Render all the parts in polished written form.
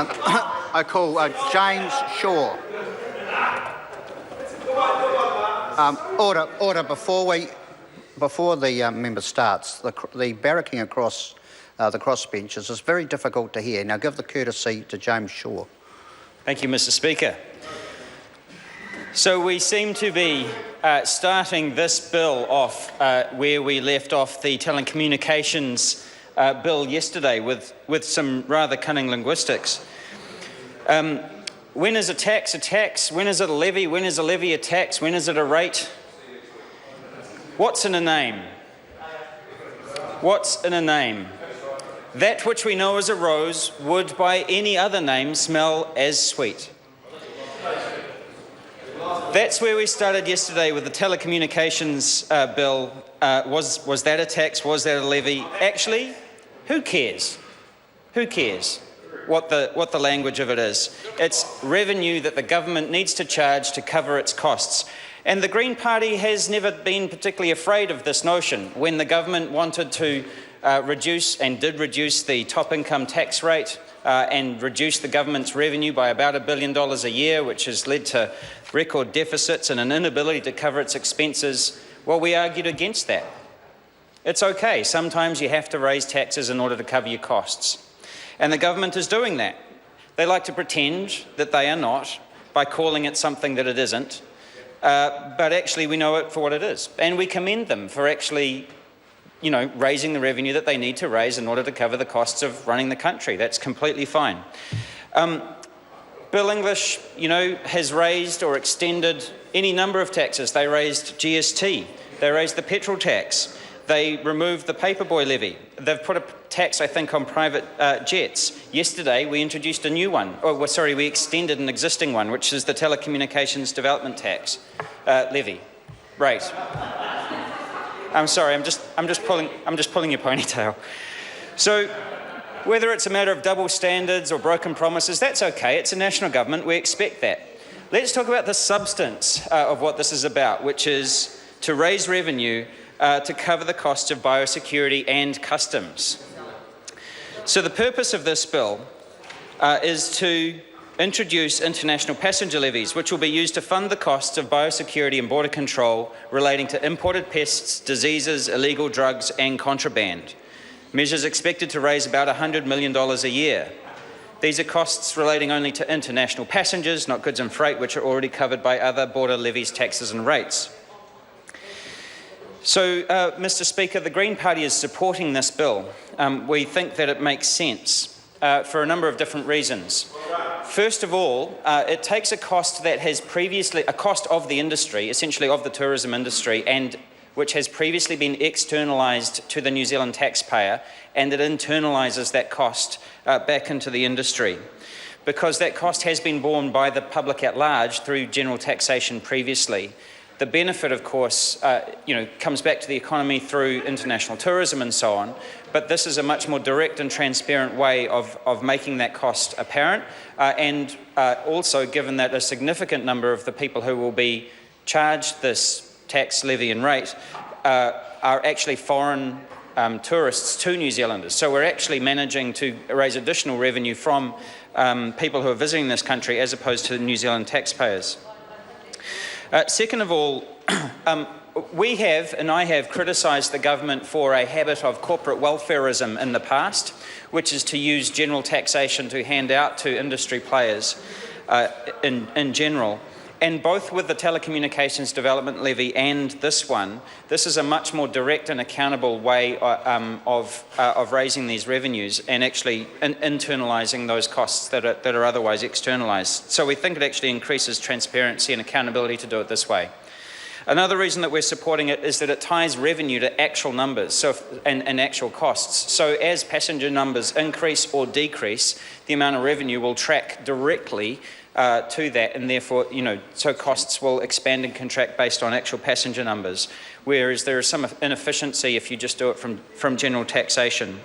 I call James Shaw. Order. Before the member starts, the barracking across the crossbenches is very difficult to hear. Now give the courtesy to James Shaw. Thank you, Mr. Speaker. So we seem to be starting this bill off where we left off the telecommunications bill yesterday with some rather cunning linguistics. When is a tax a tax? When is it a levy? When is a levy a tax? When is it a rate? What's in a name? What's in a name? That which we know as a rose would by any other name smell as sweet. That's where we started yesterday with the telecommunications bill. Was that a tax? Was that a levy? Actually, who cares? Who cares what the language of it is? It's revenue that the government needs to charge to cover its costs. And the Green Party has never been particularly afraid of this notion. When the government wanted to reduce and did reduce the top income tax rate and reduce the government's revenue by about $1 billion a year, which has led to record deficits and an inability to cover its expenses, well, we argued against that. It's okay. Sometimes you have to raise taxes in order to cover your costs. And the government is doing that. They like to pretend that they are not by calling it something that it isn't. But actually we know it for what it is. And we commend them for actually, raising the revenue that they need to raise in order to cover the costs of running the country. That's completely fine. Bill English, has raised or extended any number of taxes. They raised GST. They raised the petrol tax. They removed the paperboy levy. They've put a tax, I think, on private jets. Yesterday, we introduced a new one. We extended an existing one, which is the telecommunications development tax levy rate. I'm sorry. I'm just pulling your ponytail. So, whether it's a matter of double standards or broken promises, that's okay. It's a national government. We expect that. Let's talk about the substance of what this is about, which is to raise revenue to cover the costs of biosecurity and customs. So the purpose of this bill is to introduce international passenger levies, which will be used to fund the costs of biosecurity and border control relating to imported pests, diseases, illegal drugs and contraband. Measures expected to raise about $100 million a year. These are costs relating only to international passengers, not goods and freight, which are already covered by other border levies, taxes and rates. So, Mr. Speaker, the Green Party is supporting this bill. We think that it makes sense for a number of different reasons. First of all, it takes a cost that has previously, a cost of the industry, essentially of the tourism industry, and which has previously been externalised to the New Zealand taxpayer, and it internalises that cost back into the industry. Because that cost has been borne by the public at large through general taxation previously. The benefit, of course, comes back to the economy through international tourism and so on, but this is a much more direct and transparent way of making that cost apparent, and also given that a significant number of the people who will be charged this tax, levy and rate are actually foreign tourists to New Zealanders. So we're actually managing to raise additional revenue from people who are visiting this country as opposed to New Zealand taxpayers. Second of all, I have criticised the government for a habit of corporate welfareism in the past, which is to use general taxation to hand out to industry players in general. And both with the telecommunications development levy and this one, this is a much more direct and accountable way of raising these revenues and actually internalising those costs that are otherwise externalised. So we think it actually increases transparency and accountability to do it this way. Another reason that we're supporting it is that it ties revenue to actual numbers and actual costs. So as passenger numbers increase or decrease, the amount of revenue will track directly to that, and therefore, so costs will expand and contract based on actual passenger numbers, whereas there is some inefficiency if you just do it from general taxation.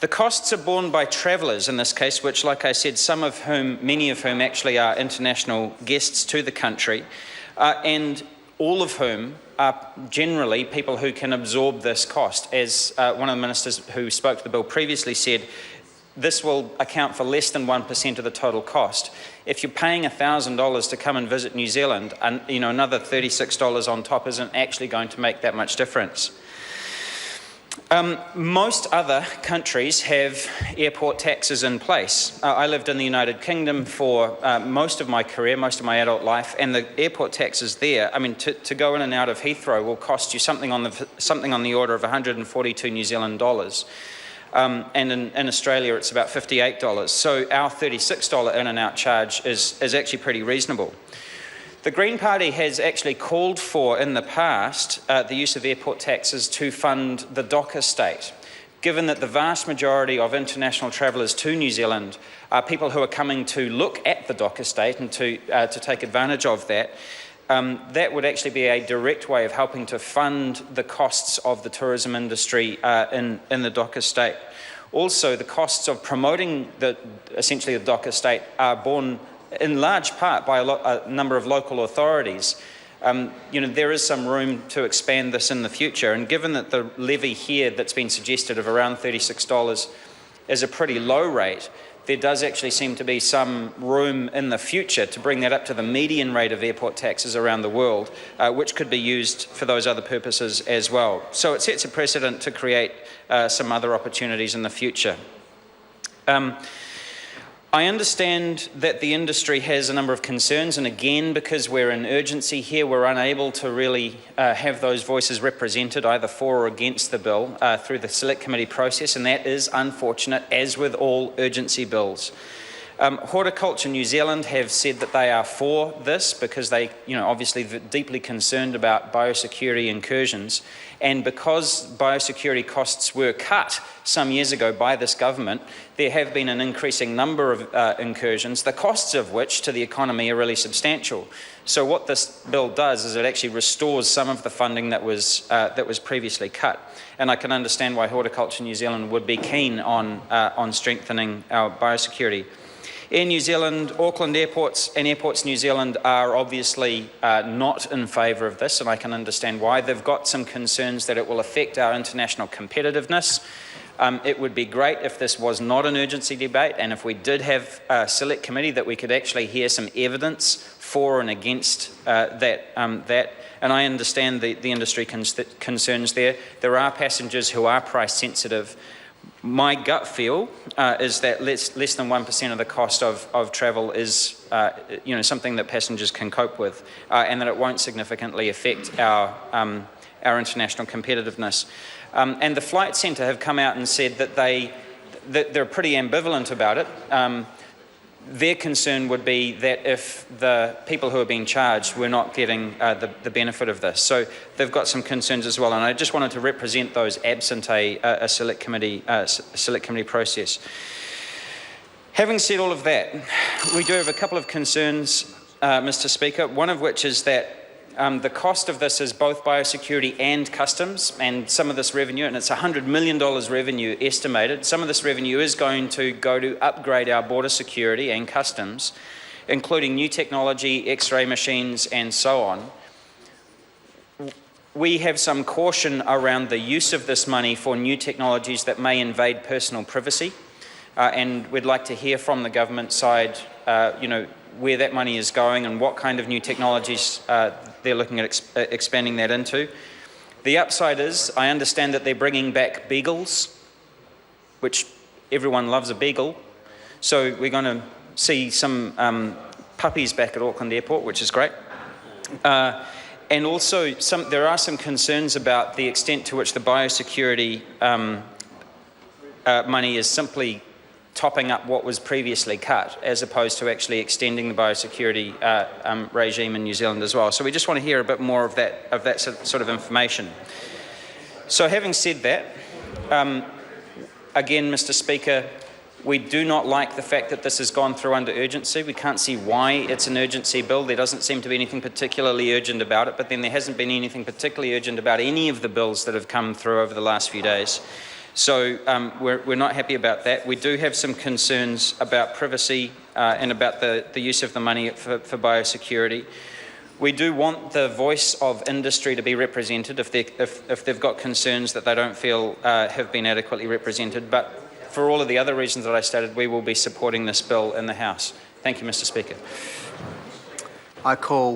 The costs are borne by travellers in this case, which, like I said, many of whom actually are international guests to the country, and all of whom are generally people who can absorb this cost. As one of the ministers who spoke to the bill previously said, this will account for less than 1% of the total cost. If you're paying $1,000 to come and visit New Zealand, and another $36 on top isn't actually going to make that much difference. Most other countries have airport taxes in place. I lived in the United Kingdom for most of my career, most of my adult life, and the airport taxes there, to go in and out of Heathrow will cost you something on the order of 142 New Zealand dollars. And in Australia, it's about $58. So our $36 in and out charge is actually pretty reasonable. The Green Party has actually called for, in the past, the use of airport taxes to fund the dock estate. Given that the vast majority of international travellers to New Zealand are people who are coming to look at the dock estate and to take advantage of that, that would actually be a direct way of helping to fund the costs of the tourism industry in the dock estate. Also, the costs of promoting essentially the dock estate are borne in large part by a number of local authorities. There is some room to expand this in the future, and given that the levy here that's been suggested of around $36 is a pretty low rate, there does actually seem to be some room in the future to bring that up to the median rate of airport taxes around the world, which could be used for those other purposes as well. So it sets a precedent to create some other opportunities in the future. I understand that the industry has a number of concerns, and again, because we're in urgency here, we're unable to really have those voices represented either for or against the bill through the Select Committee process, and that is unfortunate, as with all urgency bills. Horticulture New Zealand have said that they are for this because they, obviously deeply concerned about biosecurity incursions, and because biosecurity costs were cut some years ago by this government, there have been an increasing number of incursions, the costs of which to the economy are really substantial. So what this bill does is it actually restores some of the funding that was previously cut, and I can understand why Horticulture New Zealand would be keen on strengthening our biosecurity. Air New Zealand, Auckland Airports and Airports New Zealand are obviously not in favour of this, and I can understand why. They've got some concerns that it will affect our international competitiveness. It would be great if this was not an urgency debate, and if we did have a select committee that we could actually hear some evidence for and against that. And I understand the industry concerns there. There are passengers who are price sensitive. My gut feel is that less than 1% of the cost of travel is something that passengers can cope with, and that it won't significantly affect our international competitiveness. And the Flight Centre have come out and said that they're pretty ambivalent about it. Their concern would be that if the people who are being charged were not getting the benefit of this. So they've got some concerns as well, and I just wanted to represent those absent a select committee process. Having said all of that, we do have a couple of concerns, Mr. Speaker, one of which is that the cost of this is both biosecurity and customs, and some of this revenue, and it's $100 million revenue estimated, some of this revenue is going to go to upgrade our border security and customs, including new technology, X-ray machines, and so on. We have some caution around the use of this money for new technologies that may invade personal privacy, and we'd like to hear from the government side, where that money is going and what kind of new technologies they're looking at expanding that into. The upside is, I understand that they're bringing back beagles, which everyone loves a beagle. So we're going to see some puppies back at Auckland Airport, which is great. And also, there are some concerns about the extent to which the biosecurity money is simply topping up what was previously cut, as opposed to actually extending the biosecurity regime in New Zealand as well. So we just want to hear a bit more of that sort of information. So having said that, again, Mr. Speaker, we do not like the fact that this has gone through under urgency. We can't see why it's an urgency bill. There doesn't seem to be anything particularly urgent about it, but then there hasn't been anything particularly urgent about any of the bills that have come through over the last few days. So we're not happy about that. We do have some concerns about privacy and about the use of the money for biosecurity. We do want the voice of industry to be represented if they've got concerns that they don't feel have been adequately represented. But for all of the other reasons that I stated, we will be supporting this bill in the House. Thank you, Mr. Speaker. I call